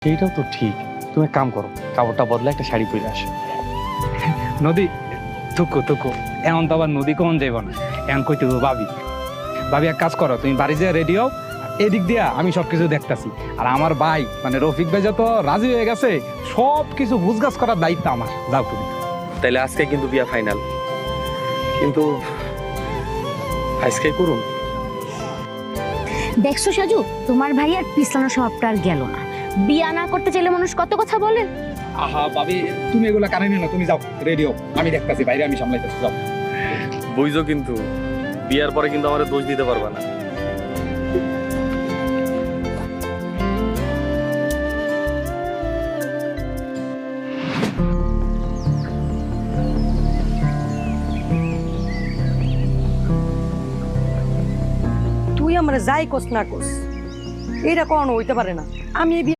সেইটাও তো ঠিক। তুমি এক কাম করো, কাপড়টা বদলে একটা শাড়ি পরে আসো। নদী থুকু থুকু, এমন তো আবার নদী কখন যাইব না, এমন কইতে হবে ভাবি। ভাবি এক কাজ করো, তুমি বাড়ি যেয়ে রেডি হও, এদিক দিয়া আমি সবকিছু দেখতাছি। আর আমার ভাই মানে রফিক ভাই যত রাজি হয়ে গেছে, সব কিছু বুঝগাছ করার দায়িত্ব আমার। যাও তুমি। তাইলে আজকে কিন্তু বিয়া ফাইনাল, কিন্তু আজকে করুন। দেখছো সাজু, তোমার ভাই আর পিছলানো স্বভাবটা আর গেল না। বিয়া না করতে চাইলে মানুষ কত কথা বলে। আহা ভাবি, তুমি এগুলা কানে নিও না, তুমি যাও রেডি হও, আমি দেখতাছি, বাইরে আমি সামলাইতেছি, যাও। বুঝছো, কিন্তু বিয়ার পরে কিন্তু আমার দোষ দিতে পারবা না। তুই আমার যাই কোস না কোস, এটা কখনো হইতে পারে না। আমি এই